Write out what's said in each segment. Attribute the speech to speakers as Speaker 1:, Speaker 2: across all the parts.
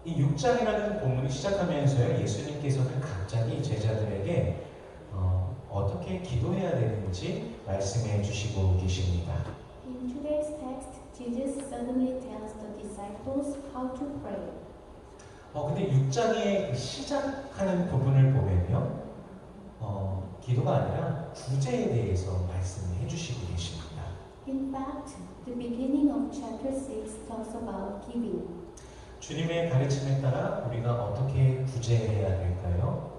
Speaker 1: 이 6장이라는 본문이 시작하면서요, 예수님께서는 갑자기 제자들에게 어떻게 기도해야 되는지 말씀해 주시고 계십니다.
Speaker 2: In today's text, Jesus suddenly tells the disciples how to pray.
Speaker 1: 근데 6장의 시작하는 부분을 보면요, 기도가 아니라 구제에 대해서 말씀해 주시고 계십니다.
Speaker 2: In fact, the beginning of chapter 6 talks about giving.
Speaker 1: 주님의 가르침에 따라 우리가 어떻게 구제해야 될까요?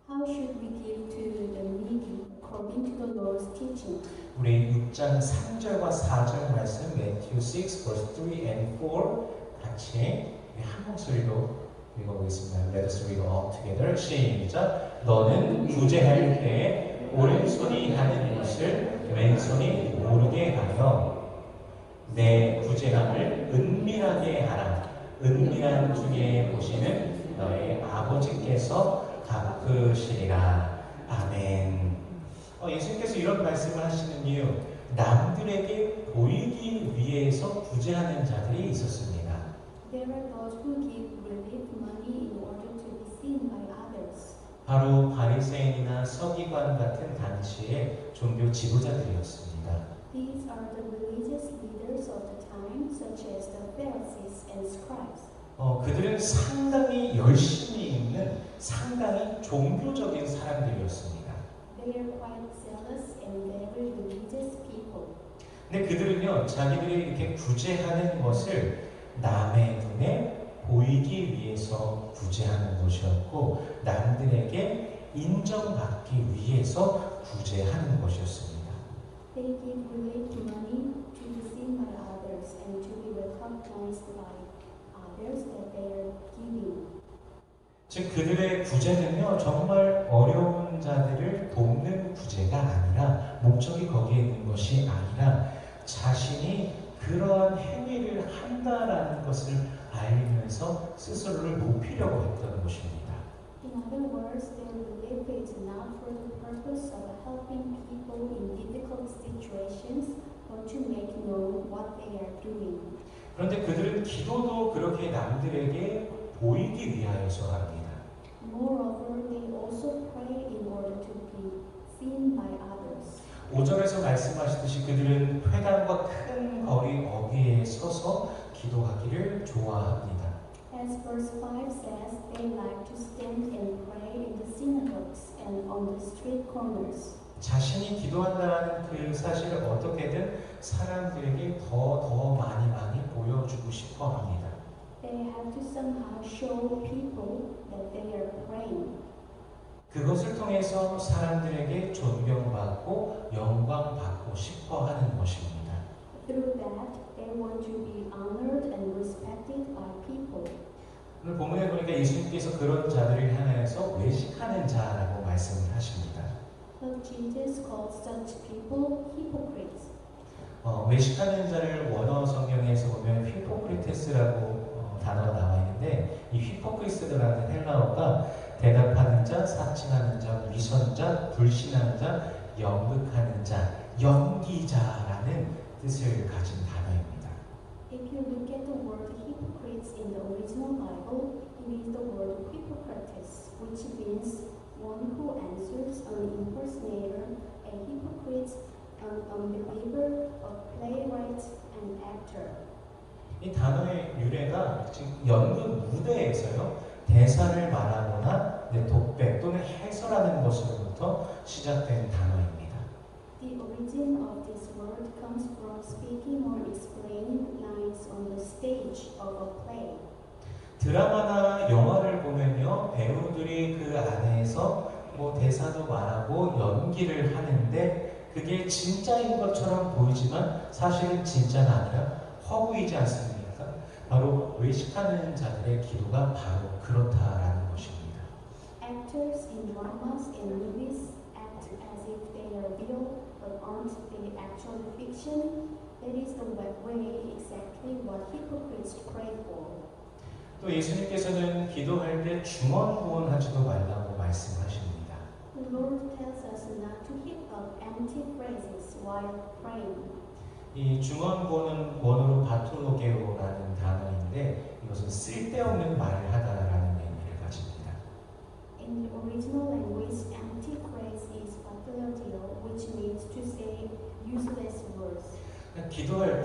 Speaker 2: How should we give to the needy according to the Lord's teaching?
Speaker 1: 우리 6장 3절과 4절 말씀 Matthew 6 verse 3 and 4 같이 한 목소리로 읽어보겠습니다. Let us read all together. 시작. 너는 구제할 때에 오른손이 하는 것을 왼손이 모르게 하여 내 구제함을 은밀하게 하라. 은밀한 중에 보시는 너의 아버지께서 갚으시리라. 아멘. 예수님께서 이런 말씀을 하시는 이유, 남들에게 보이기 위해서 구제하는 자들이 있었습니다.
Speaker 2: There are those who give relief money in order to be seen by others.
Speaker 1: 바로 바리새인이나 서기관 같은 단체의 종교 지도자들이었습니다.
Speaker 2: These are the religious leaders of the time, such as the Pharisees and scribes.
Speaker 1: 그들은 상당히 열심히 있는 상당히 종교적인 사람들이었습니다.
Speaker 2: They are quite zealous and very religious people.
Speaker 1: 근데 그들은요, 자기들이 이렇게 구제하는 것을 남의 눈에 보이기 위해서 구제하는 것이었고, 남들에게 인정받기 위해서 구제하는 것이었습니다.
Speaker 2: They give relief money to be seen by others and to be recognized by others that they are giving.
Speaker 1: 즉 그들의 구제는요, 정말 어려운 자들을 돕는 구제가 아니라, 목적이 거기에 있는 것이 아니라 자신이 그러한 행위를 한다라는 것을 알면서 스스로를 높이려고 했던 것입니다.
Speaker 2: In other words, their relief is not for the purpose of helping people in difficult situations, but to make known what they are doing.
Speaker 1: 그런데 그들은 기도도 그렇게 남들에게 보이기 위하여서 합니다.
Speaker 2: Moreover, they also pray in order to be seen by others.
Speaker 1: 5절에서 말씀하시듯이 그들은 회당과 큰 거리 어귀에 서서 기도하기를 좋아합니다.
Speaker 2: As verse 5 says, they like to stand and pray in the synagogues and on the street corners.
Speaker 1: 자신이 기도한다는 그 사실을 어떻게든 사람들에게 더 많이 보여주고 싶어 합니다.
Speaker 2: They have to somehow show people that they are praying.
Speaker 1: 그것을 통해서 사람들에게 존경받고 영광받고 싶어 하는 것입니다.
Speaker 2: Through that, they want to be honored and respected by people.
Speaker 1: 오늘 본문에 보니까 예수님께서 그런 자들을 향해서 외식하는 자라고 말씀을 하십니다.
Speaker 2: But Jesus called such people hypocrites.
Speaker 1: 외식하는 자를 원어 성경에서 보면 히포크리테스라고 단어가 나와 있는데, 이 히포크리스라는 헬라어가 대답하는 자, 사칭하는 자, 위선자, 불신하는 자, 연극하는 자, 연기자라는 뜻을 가진 단어입니다.
Speaker 2: If you look at the word hypocrites in the original Bible, it is the word hypocrites, which means one who answers an impersonator, a hypocrite, an unbeliever, a playwright, an actor.
Speaker 1: 이 단어의 유래가 지금 연극 무대에서요, 대사를 말하거나 독백 또는 해설하는 것으로부터 시작된 단어입니다.
Speaker 2: The origin of this word comes from speaking or explaining lines on the stage of a play.
Speaker 1: 드라마나 영화를 보면요, 배우들이 그 안에서 대사도 말하고 연기를 하는데, 그게 진짜인 것처럼 보이지만 사실은 진짜가 아니라 허구이지 않습니까? 바로 외식하는 자들의 기도가 바로 그렇다라는 것입니다.
Speaker 2: Actors in dramas and movies act as if they are real, but aren't they actually fiction? That is the way exactly what hypocrites pray for.
Speaker 1: 또 예수님께서는 기도할 때 중언부언하지도 말라고 말씀하십니다.
Speaker 2: The Lord tells us not to heap up empty phrases while praying.
Speaker 1: 이 중언부언은 원어로 바톨로게오라는 단어인데, 이것은 쓸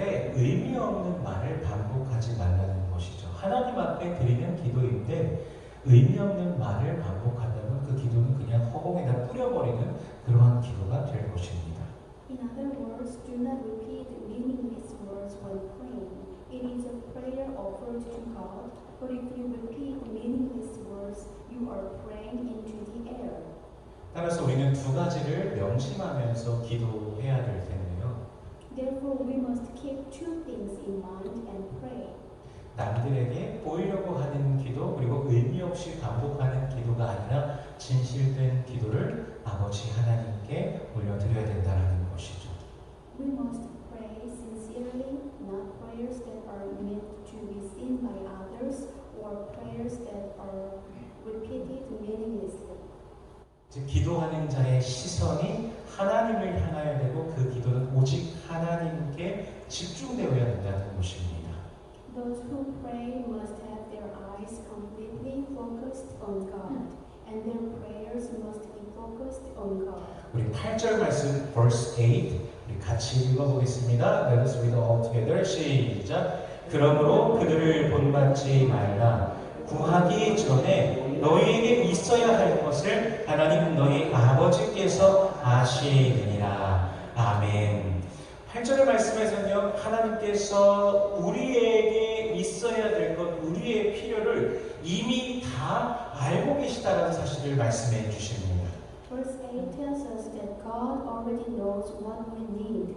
Speaker 1: 때 의미 없는 말을 반복하지 말라는 것이죠. 하나님 앞에 드리는 기도인데 의미 없는 말을 반복한다면 그 기도는 그냥 허공에다 뿌려버리는 그러한 기도가 될 것입니다.
Speaker 2: In other words, do not repeat meaningless words when praying. It is a prayer offered to God, but if you repeat meaningless words, you are praying into the air.
Speaker 1: 따라서 우리는 두 가지를 명심하면서 기도해야 될 텐데요.
Speaker 2: Therefore, we must keep two things in mind and pray.
Speaker 1: 남들에게 보이려고 하는 기도 그리고 의미 없이 반복하는 기도가 아니라 진실된 기도를 아버지 하나님께 올려드려야 된다는 것이죠.
Speaker 2: We must pray sincerely, not prayers that are meant to be seen by others or prayers that are repeated meaninglessly.
Speaker 1: 즉 기도하는 자의 시선이 하나님을 향하여야 되고 그 기도는 오직 하나님께 집중되어야 된다는 것입니다.
Speaker 2: Those who pray must have their eyes completely focused on God, and their prayers must be focused on God.
Speaker 1: 우리 8절 말씀 verse 8 우리 같이 읽어보겠습니다. Let us read all together. 시작. 그러므로 그들을 본받지 말라. 구하기 전에 너희에게 있어야 할 것을 하나님 너희 아버지께서 아시느니라. 아멘. 8절의 말씀에서는요, 하나님께서 우리에게 있어야 될 것, 우리의 필요를 이미 다 알고 계시다라는 사실을 말씀해 주십니다.
Speaker 2: Verse 8 tells us that God already knows what we need.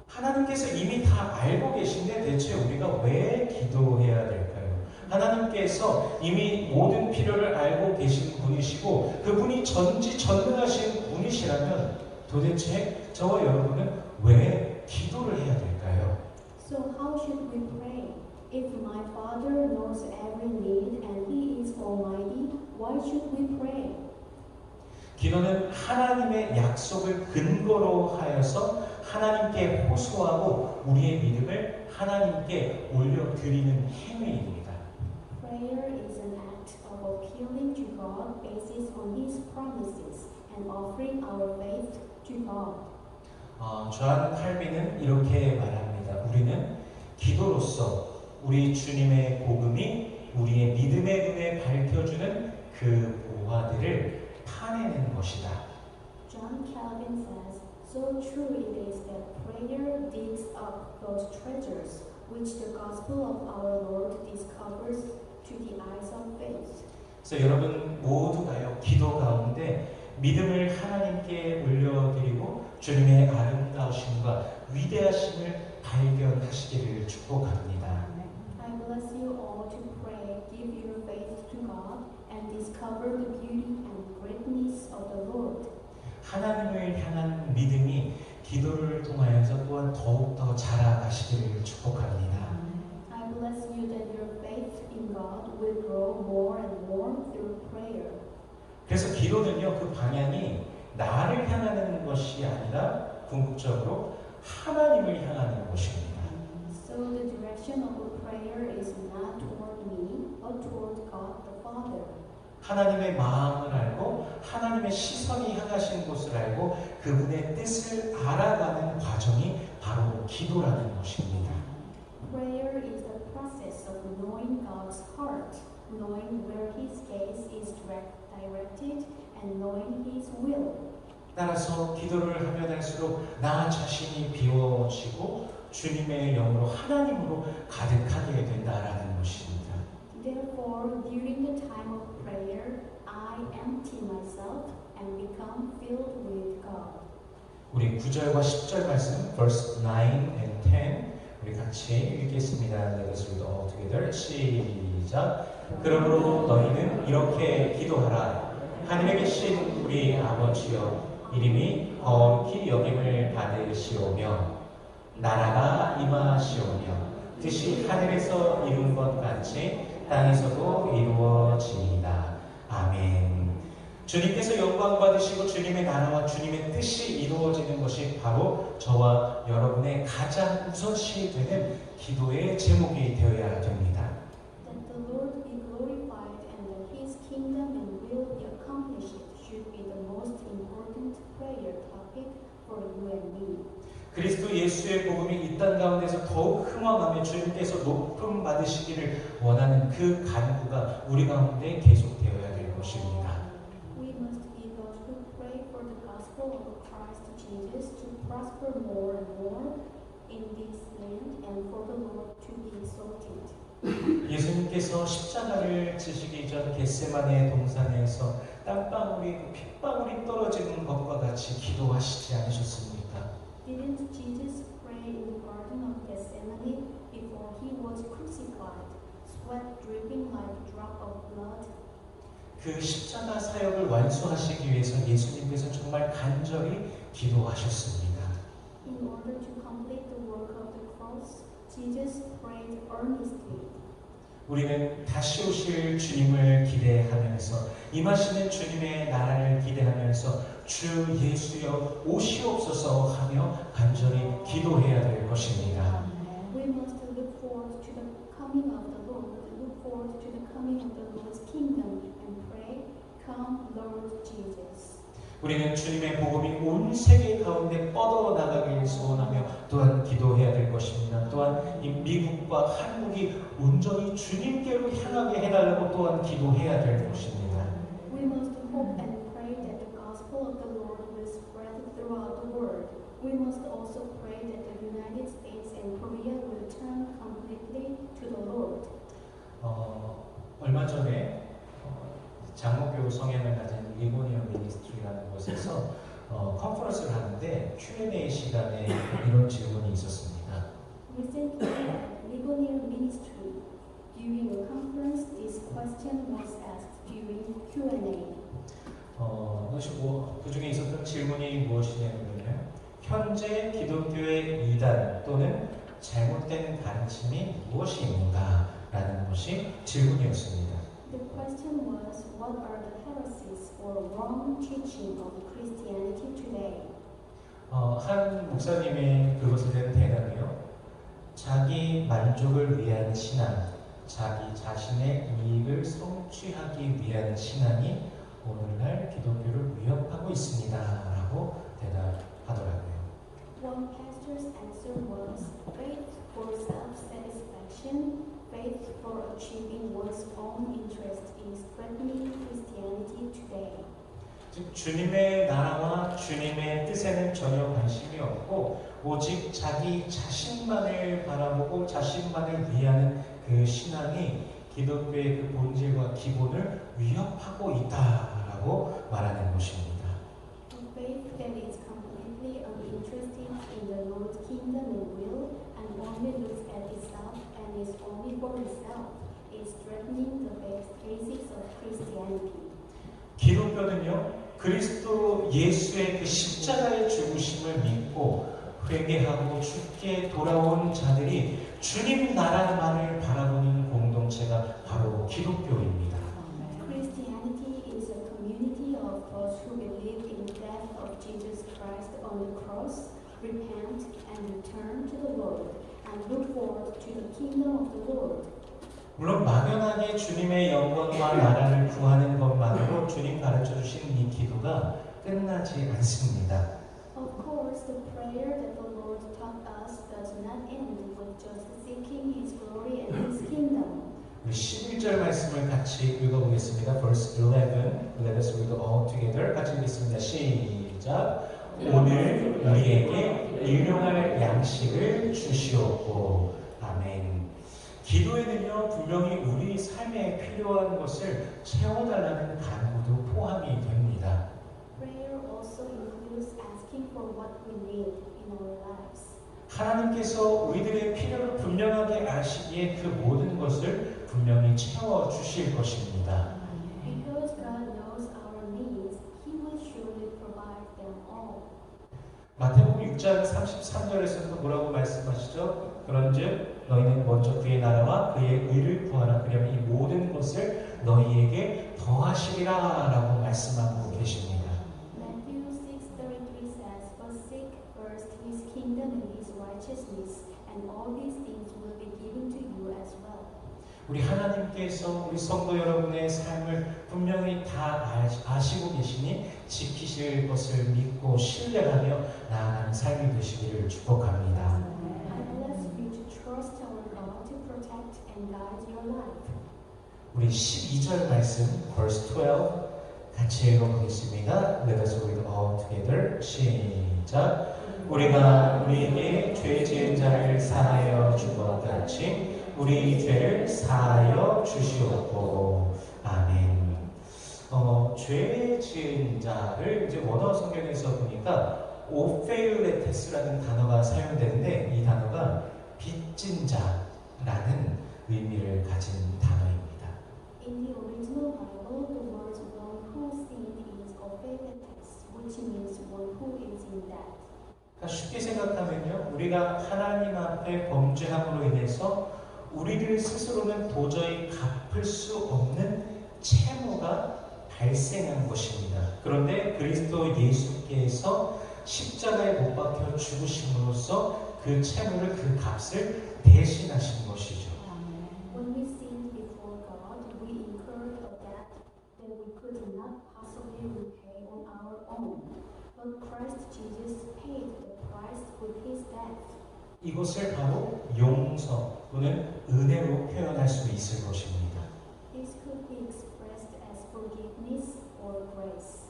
Speaker 1: 하나님께서 이미 다 알고 계신데 대체 우리가 왜 기도해야 될까요? 하나님께서 이미 모든 필요를 알고 계신 분이시고 그분이 전지전능하신 분이시라면 도대체 저와 여러분은 왜 기도를 해야 될까요?
Speaker 2: So how should we pray? If my Father knows every need and He is Almighty, why should we pray?
Speaker 1: 기도는 하나님의 약속을 근거로 하여서 하나님께 호소하고 우리의 믿음을 하나님께 올려드리는 행위입니다.
Speaker 2: Prayer is an act of appealing to God based on His promises and offering our faith to God.
Speaker 1: 존 칼빈은 이렇게 말합니다. 우리는 기도로서 우리 주님의 복음이 우리의 믿음의 눈에 밝혀주는 그 보화들을 파내는 것이다.
Speaker 2: John Calvin says, so true it is that prayer digs up those treasures which the gospel of our Lord discovers to the eyes of faith.
Speaker 1: 그래서 여러분 모두가요 기도 가운데 믿음을 하나님께 올려드리고 주님의 아름다우심과 위대하심을 발견하시기를 축복합니다.
Speaker 2: I bless you all to pray, give your faith to God, and discover the beauty and greatness of the Lord.
Speaker 1: 하나님을 향한 믿음이 기도를 통하여서 또한 더욱더 자라가시기를 축복합니다.
Speaker 2: I bless you that your faith in God will grow more and more through prayer.
Speaker 1: 그래서 기도는요 그 방향이 나를 향하는 것이 아니라 궁극적으로 하나님을 향하는 것입니다.
Speaker 2: So the direction of a prayer is not toward me, but toward God the Father.
Speaker 1: 하나님의 마음을 알고 하나님의 시선이 향하신 곳을 알고 그분의 뜻을 알아가는 과정이 바로 기도라는 것입니다.
Speaker 2: Prayer is the process of knowing God's heart, knowing where His gaze is directed, and knowing His will.
Speaker 1: 따라서 기도를 하면 할수록 나 자신이 비워지고 주님의 영으로 하나님으로 가득하게 된다라는 것입니다.
Speaker 2: Therefore, during the time of prayer, I empty myself and become filled with God.
Speaker 1: 우리 9절과 10절 말씀 verse 9 and 10 우리 같이 읽겠습니다. Let us read all together. 시작. 그러므로 너희는 이렇게 기도하라. 하늘에 계신 우리 아버지여 이름이 거룩히 여김을 받으시오며 나라가 임하시오며 뜻이 하늘에서 이룬 것 같이 땅에서도 이루어지이다. 아멘. 주님께서 영광 받으시고 주님의 나라와 주님의 뜻이 이루어지는 것이 바로 저와 여러분의 가장 우선시 되는 기도의 제목이 되어야 됩니다.
Speaker 2: That the Lord be glorified and that His kingdom and will be accomplished should be the most important prayer topic for you and me.
Speaker 1: 그리스도 예수의 복음이 이 땅 가운데서 더욱 흥왕하며 주님께서 높임 받으시기를 원하는 그 간구가 우리 가운데 계속되어야 될 것입니다.
Speaker 2: We must be those who pray for the gospel of Christ Jesus to prosper more and more in this land and for the Lord to be exalted.
Speaker 1: 예수님께서 십자가를 지시기 전 겟세마네 동산에서 땀방울이 핏방울이 떨어지는 것과 같이 기도하시지 않으셨습니까?
Speaker 2: Didn't Jesus pray in the garden of Gethsemane before he was crucified, sweat dripping like a drop of blood?
Speaker 1: 그 십자가 사역을 완수하시기 위해서 예수님께서 정말 간절히 기도하셨습니다.
Speaker 2: In order to complete the work of the cross, Jesus prayed earnestly.
Speaker 1: 우리는 다시 오실 주님을 기대하면서 임하시는 주님의 나라를 기대하면서 주 예수여 오시옵소서 하며 간절히 기도해야 될 것입니다.
Speaker 2: We must look forward to the coming of the Lord, look forward to the coming of the Lord's kingdom and pray, come Lord Jesus.
Speaker 1: 우리는 주님의 복음이 온 세계 가운데 뻗어나가길 소원하며 또한 기도해야 될 것입니다. 또한 이 미국과 한국이 온전히 주님께로 향하게 해달라고 또한 기도해야 될 것입니다.
Speaker 2: We must hope and pray that the gospel of the Lord will spread throughout the world. We must also pray that the United States and Korea will turn completely to the Lord.
Speaker 1: 얼마 전에 장로교 성향을 가진 리보니언 미니스트리라는 곳에서 컨퍼런스를 하는데 Q&A 시간에 이런 질문이 있었습니다.
Speaker 2: Recently, at Ligonier Ministry, during a conference, this question was asked during Q&A.
Speaker 1: 그 중에 있었던 질문이 무엇이냐면요. 현재 기독교의 이단 또는 잘못된 가르침이 무엇이 있는가? 라는 것이 질문이었습니다.
Speaker 2: The question was, what are the heresies or wrong teaching of Christianity today?
Speaker 1: 한 목사님의 그것에 대한 대답이요. 자기 만족을 위한 신앙, 자기 자신의 이익을 성취하기 위한 신앙이 오늘날 기독교를 위협하고 있습니다. 라고 대답하더라고요.
Speaker 2: One pastor's answer was, faith for self-satisfaction, faith for achieving one's own interest is threatening Christianity today.
Speaker 1: 즉 주님의 나라와 주님의 뜻에는 전혀 관심이 없고 오직 자기 자신만을 바라보고 자신만을 위하는 그 신앙이 기독교의 그 본질과 기본을 위협하고 있다라고 말하는 것입니다.
Speaker 2: A faith that is completely uninterested in the Lord's kingdom and will and only looks at itself and is only for itself is threatening the basics of Christianity.
Speaker 1: 기독교는요 그리스도 예수의 그 십자가의 죽으심을 믿고 회개하고 죽게 돌아온 자들이 주님 나라만을 바라보는 공동체가 바로 기독교입니다.
Speaker 2: Christianity is a community of those who believe in the death of Jesus Christ on the cross, repent and return to the Lord, and look forward to the kingdom of the Lord.
Speaker 1: 물론 막연하게 주님의 영광과 나라를 구하는 것만으로 주님 가르쳐 주신 이 기도가 끝나지 않습니다.
Speaker 2: Of course, the prayer that the Lord taught us does not end with just seeking His glory and His kingdom.
Speaker 1: 우리 11절 말씀을 같이 읽어보겠습니다. Verse 11, let us read all together. 같이 읽겠습니다. 시작. 오늘 우리에게 일용할 양식을 주시옵고. 아멘. 기도에는요 분명히 우리 삶에 필요한 것을 채워달라는 간구도 포함이 됩니다.
Speaker 2: Prayer also includes asking for what we need in our lives.
Speaker 1: 하나님께서 우리들의 필요를 분명하게 아시기에 그 모든 것을 분명히 채워주실 것입니다.
Speaker 2: Because God knows our needs, He will surely provide them all.
Speaker 1: 마태복음 6장 33절에서도 뭐라고 말씀하시죠? 그런즉 너희는 먼저 그의 나라와 그의 의를 구하라. 그러면 이 모든 것을 너희에게 더하시리라 라고 말씀하고 계십니다.
Speaker 2: Matthew 6:33 says, "But seek first His kingdom and His righteousness, and all these things will be given to you as well."
Speaker 1: 우리 하나님께서 우리 성도 여러분의 삶을 분명히 다 아시고 계시니 지키실 것을 믿고 신뢰하며 나아가는 삶이 되시기를 축복합니다.
Speaker 2: I ask you to trust our God to protect and guide your life.
Speaker 1: 우리 12절 말씀 verse 12 같이 읽어보겠습니다. Let us read all together. 시작. 우리가 우리에게 죄 지은 자를 사하여 준 것 같이 우리 죄를 사하여 주시옵고. 아멘. 죄 지은 자를 이제 원어 성경에서 보니까 오페일레테스라는 단어가 사용되는데 이 단어가 빚진 자라는 의미를 가진 단어입니다.
Speaker 2: In the original Bible, the word one who sinned is opheletes, which means one who is in debt.
Speaker 1: 그러니까 쉽게 생각하면요, 우리가 하나님 앞에 범죄함으로 인해서 우리들 스스로는 도저히 갚을 수 없는 채무가 발생한 것입니다. 그런데 그리스도 예수께서 십자가에 못 박혀 죽으심으로써 그 채무를, 그 값을 대신하신 것이죠.
Speaker 2: When we sinned before God, we incurred a debt that we could not possibly repay on our own. But Christ Jesus paid the price with his death.
Speaker 1: 이것을 바로 용서 또는 은혜로 표현할 수 있을 것입니다.
Speaker 2: This could be expressed as forgiveness or grace.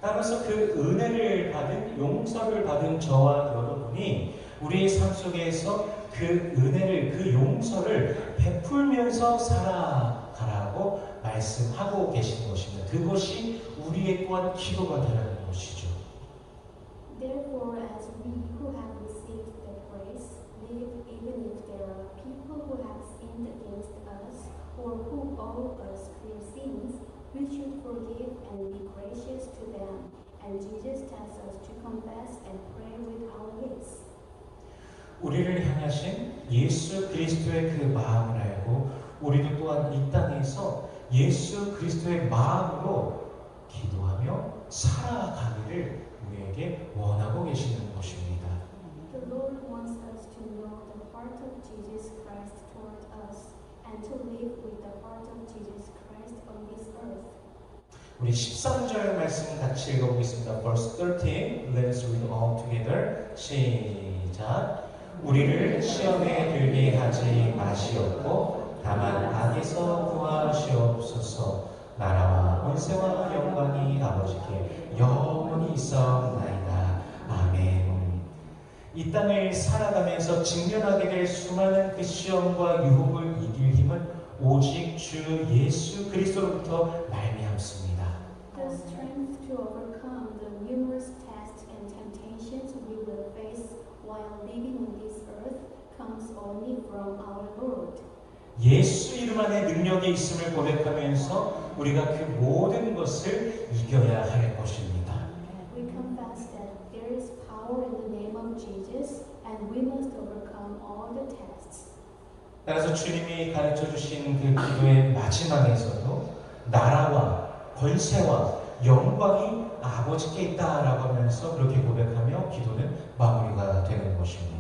Speaker 1: 따라서 그 은혜를 받은, 용서를 받은 저와 여러분이 우리의 삶 속에서 그 은혜를, 그 용서를 베풀면서 살아가라고 말씀하고 계신 것입니다. 그것이 우리의 또한 기도가 되라는 것이죠.
Speaker 2: Therefore, as we who have received the grace live, even if there are people who have sinned against us or who owe us clear sins, we should forgive and be gracious to them. And Jesus tells us to confess and pray with our lips.
Speaker 1: 우리를 향하신 예수 그리스도의 그 마음을 알고 우리도 또한 이 땅에서 예수 그리스도의 마음으로 기도하며 살아가기를 우리에게 원하고 계시는 것입니다.
Speaker 2: The Lord wants us to know the heart of Jesus Christ toward us and to live with the heart of Jesus Christ on this earth.
Speaker 1: 우리 13절 말씀 같이 읽어보겠습니다. Verse 13, let us read all together. 시작. 우리를 시험에 들게 하지 마시옵고 다만 악에서 구하시옵소서. 나라와 권세와 영광이 아버지께 영원히 있사옵나이다. 아멘. 이 땅을 살아가면서 직면하게 될 수많은 그 시험과 유혹을 이길 힘은 오직 주 예수 그리스도로부터 말미암습니다.
Speaker 2: The strength to overcome the numerous tests and temptations we will face while living on this earth comes only from our Lord.
Speaker 1: 예수 이름 안에 능력이 있음을 고백하면서 우리가 그 모든 것을 이겨야 할 것입니다.
Speaker 2: We confess that there is power in the name of Jesus and we must overcome all the tests.
Speaker 1: 따라서 주님이 가르쳐 주신 그 기도의 마지막에서도 나라와 권세와 영광이 아버지께 있다라고 하면서 그렇게 고백하며 기도는 마무리가 되는 것입니다.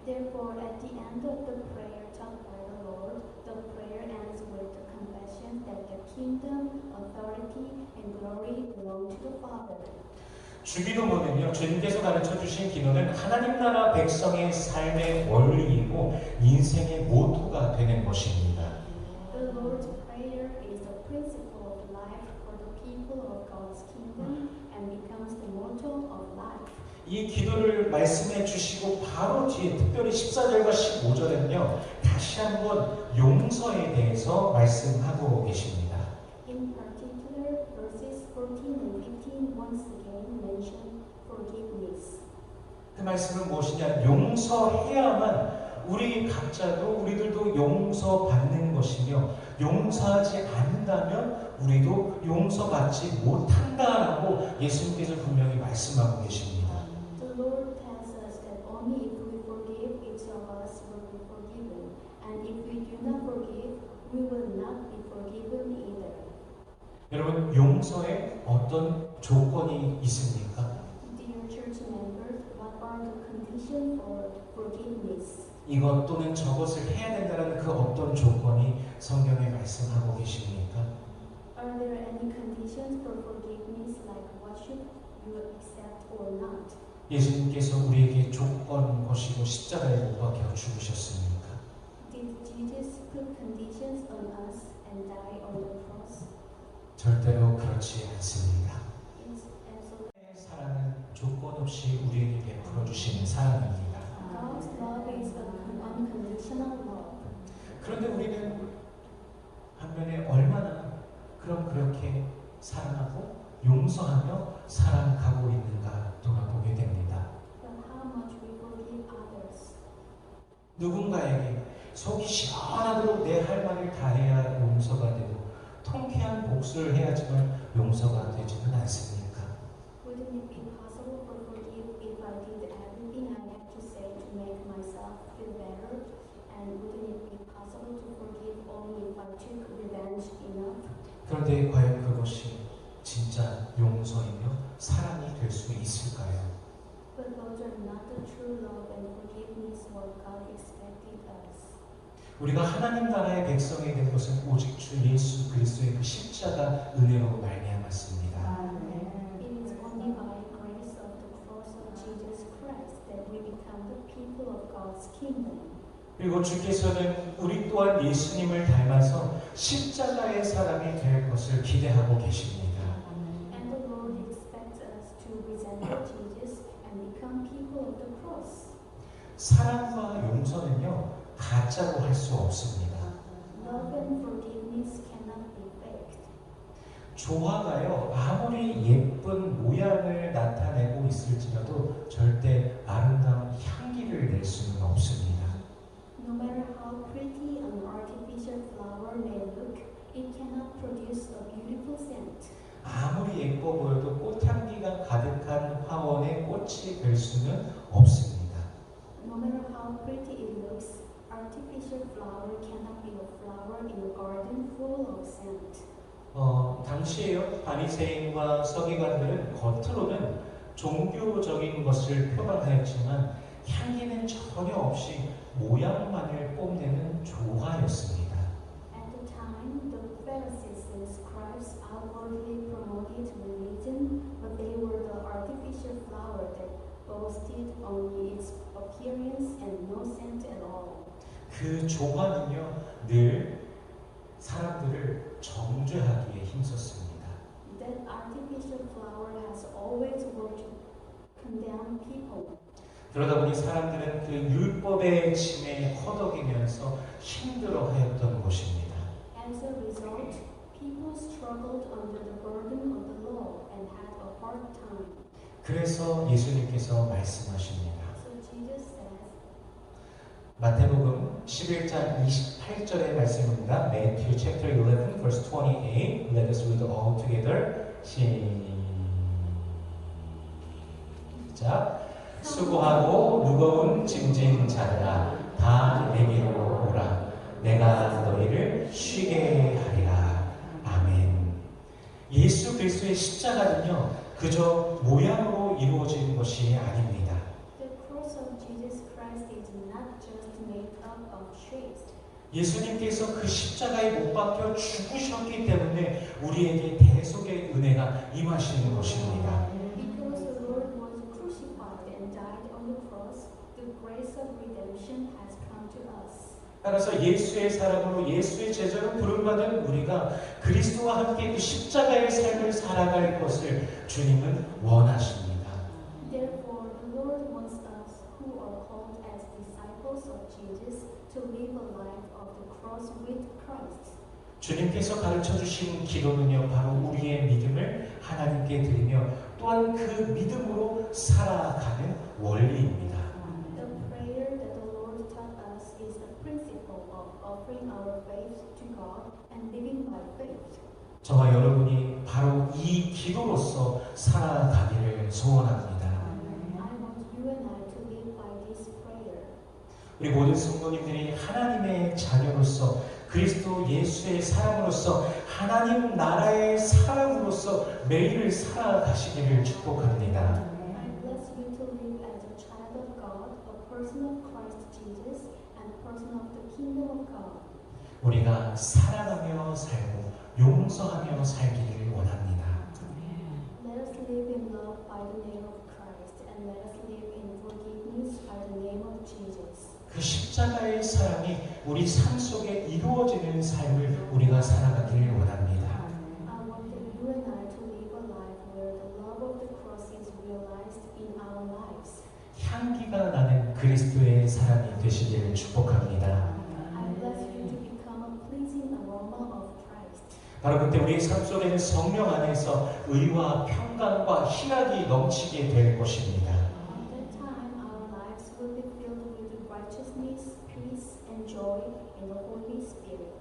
Speaker 2: Therefore, at the end of the prayer taught by the Lord, the prayer ends with the confession that the kingdom, authority, and glory belong to the Father.
Speaker 1: 주기도문은요, 주님께서 가르쳐 주신 기도는 하나님 나라 백성의 삶의 원리이고 인생의 모토가 되는 것입니다.
Speaker 2: The Lord's Prayer is the principle of life for the people of God's kingdom and becomes the motto of life.
Speaker 1: 이 기도를 말씀해 주시고 바로 뒤에 특별히 14절과 15절은요, 다시 한번 용서에 대해서 말씀하고 계십니다.
Speaker 2: In particular, verses 14 and 15 once again mention forgiveness.
Speaker 1: 그 말씀은 무엇이냐? 용서해야만 우리 각자도 우리들도 용서받는 것이며 용서하지 않는다면 우리도 용서받지 못한다라고 예수님께서 분명히 말씀하고 계십니다.
Speaker 2: The Lord tells us that only if we forgive each of us will be forgiven, and if we do not forgive, we will not be forgiven either.
Speaker 1: 여러분, 용서에 어떤 조건이 있습니까?
Speaker 2: Dear church members, what are the conditions for forgiveness?
Speaker 1: 이것 또는 저것을 해야 된다는 그 그 어떤 조건이 성경에 말씀하고 계십니까?
Speaker 2: Are there any conditions for forgiveness, like what should you accept or not?
Speaker 1: 예수님께서 우리에게 조건 거시고 십자가에 못 박혀 죽으셨습니까?
Speaker 2: Did Jesus put conditions on us and die on the cross?
Speaker 1: 절대로 그렇지 않습니다.
Speaker 2: It's absolutely.
Speaker 1: 사랑은 조건 없이 우리에게 베풀어 주시는 사랑입니다.
Speaker 2: God's love is an unconditional love.
Speaker 1: 그런데 우리는 반면에 얼마나 그렇게 사랑하고 용서하며 살아가고 있는가 돌아보게 됩니다.
Speaker 2: But how much we forgive others?
Speaker 1: 누군가에게 속이 시원하도록 내 할 말을 다해야 용서가 되고 통쾌한 복수를 해야지만 용서가 되지는 않습니까?
Speaker 2: Wouldn't it be possible for forgive if I did everything I had to say to make myself feel better? And wouldn't it be possible to forgive only if I took revenge enough?
Speaker 1: 그런데 과연 그것이 진짜 용서이며 사랑이 될 수 있을까요?
Speaker 2: But those are not the true love and forgiveness what God expected us.
Speaker 1: 우리가 하나님 나라의 백성이 된 것은 오직 주 예수 그리스도의 그 십자가 은혜로 말미암았습니다.
Speaker 2: It is only by grace of the cross of Jesus Christ that we become the people of God's kingdom.
Speaker 1: 그리고 주께서는 우리 또한 예수님을 닮아서 십자가의 사람이 될 것을 기대하고 계십니다.
Speaker 2: And the Lord expects us to resemble Jesus and become people of the cross.
Speaker 1: 사랑과 용서는요 가짜로 할 수 없습니다.
Speaker 2: Love and forgiveness cannot be faked.
Speaker 1: 조화가요 아무리 예쁜 모양을 나타내고 있을지라도 절대 아름다운 향기를 낼 수는 없습니다.
Speaker 2: No matter how pretty an artificial flower may look, it cannot produce a beautiful scent.
Speaker 1: 아무리 예뻐 보여도 꽃향기가 가득한 화원의 꽃이 될 수는 없습니다.
Speaker 2: No matter how pretty it looks, artificial flower cannot be a flower in a garden full of scent.
Speaker 1: 당시에요 바리새인과 서기관들은 겉으로는 종교적인 것을 표방하였지만 향기는 전혀 없이 모양만을 뽐내는 조화였습니다.
Speaker 2: At the time, the Pharisees and scribes outwardly promoted religion, but they were the artificial flower that boasted only its appearance and no scent at all.
Speaker 1: 그 조화는요 늘 사람들을 정죄하기에 힘썼습니다.
Speaker 2: That artificial flower has always worked to condemn people.
Speaker 1: 그러다 보니 사람들은 그 율법의 짐에 허덕이면서 힘들어하였던 것입니다.
Speaker 2: As a result, people struggled under the burden of the law and had a hard time.
Speaker 1: 그래서 예수님께서 말씀하십니다.
Speaker 2: So Jesus says,
Speaker 1: 마태복음 11장 28절의 말씀입니다. Matthew chapter 11 verse 28. Let us read all together. 시작. 수고하고 무거운 짐진 자들아 다 내게로 오라. 내가 너희를 쉬게 하리라. 아멘. 예수 그리스도의 십자가는요 그저 모양으로 이루어진 것이 아닙니다.
Speaker 2: the cross of Jesus Christ is not just made up of shapes.
Speaker 1: 예수님께서 그 십자가에 못 박혀 죽으셨기 때문에 우리에게 대속의 은혜가 임하시는 것입니다.
Speaker 2: Because the Lord was crucified and died on the cross, the grace of redemption has come to us.
Speaker 1: 따라서 예수의 사람으로 예수의 제자로 부름받은 우리가 그리스도와 함께 그 십자가의 삶을 살아갈 것을 주님은 원하십니다.
Speaker 2: Therefore, the Lord wants us who are called as disciples of Jesus to live a life of the cross with Christ.
Speaker 1: 주님께서 가르쳐 주신 기도는요 바로 우리의 믿음을 하나님께 드리며 또한 그 믿음으로 살아가는 원리입니다.
Speaker 2: The prayer that the Lord taught us is the principle of offering our faith to God and living by faith.
Speaker 1: 저와 여러분이 바로 이 기도로서 살아가기를 소원합니다.
Speaker 2: I want you and I to live by this prayer.
Speaker 1: 우리 모든 성도님들이 하나님의 자녀로서 그리스도 예수의 사람으로서 하나님 나라의 사람으로서 매일을 살아가시기를 축복합니다.
Speaker 2: I bless you to live as a child of God, a person of Christ Jesus, and a person of the kingdom. kingdom of God.
Speaker 1: 우리가 사랑하며 살고 용서하며 살기를 원합니다.
Speaker 2: Let us live in love by the name of Christ, and let us live in forgiveness by the name of Jesus.
Speaker 1: 그 십자가의 사랑이 우리 삶 속에 이루어지는 삶을 우리가 살아가기를 원합니다.
Speaker 2: I want you and I to live a life where the love of the cross is realized in our lives.
Speaker 1: 향기가 나는 그리스도의 사랑이 되시기를 축복합니다.
Speaker 2: I bless you to become a pleasing aroma of Christ.
Speaker 1: 바로 그때 우리의 삶 속에는 성령 안에서 의와 평강과 희락이 넘치게 될 것입니다.
Speaker 2: At that time, our lives will be filled with righteousness, peace, and joy in the Holy Spirit.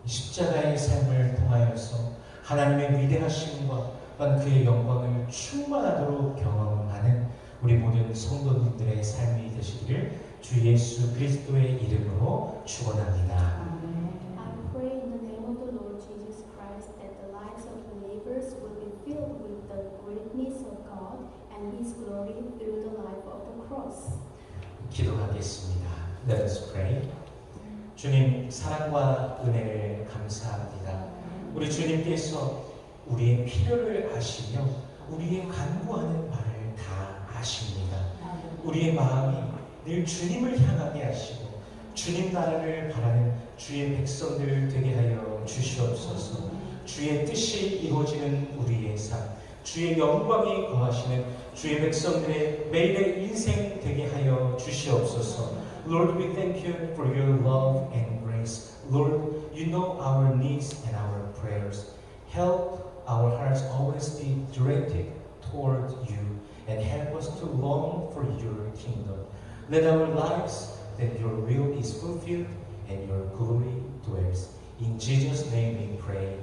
Speaker 1: 십자가의 삶을 통하여서 하나님의 위대하심과 또한 그의 영광을 충만하도록 경험하는 우리 모든 성도님들의 삶이 되시기를 주 예수 그리스도의 이름으로 축원합니다.
Speaker 2: I pray in the name of the Lord Jesus Christ that the lives of believers will be filled with the greatness of God and His glory through the life of the cross.
Speaker 1: 기도하겠습니다. Let us pray. 주님 사랑과 은혜를 감사합니다. 우리 주님께서 우리의 필요를 아시며 우리의 간구하는 말을 다 아십니다. 우리의 마음이 늘 주님을 향하게 하시고 주님 나라를 바라는 주의 백성들 되게 하여 주시옵소서. 주의 뜻이 이루어지는 우리의 삶, 주의 영광이 거하시는 주의 백성들의 매일의 인생 되게 하여 주시옵소서. Lord, we thank you for your love and grace. Lord, you know our needs and our prayers. Help our hearts always be directed toward you and help us to long for your kingdom. Let our lives that your will is fulfilled and your glory dwells. In Jesus' name we pray.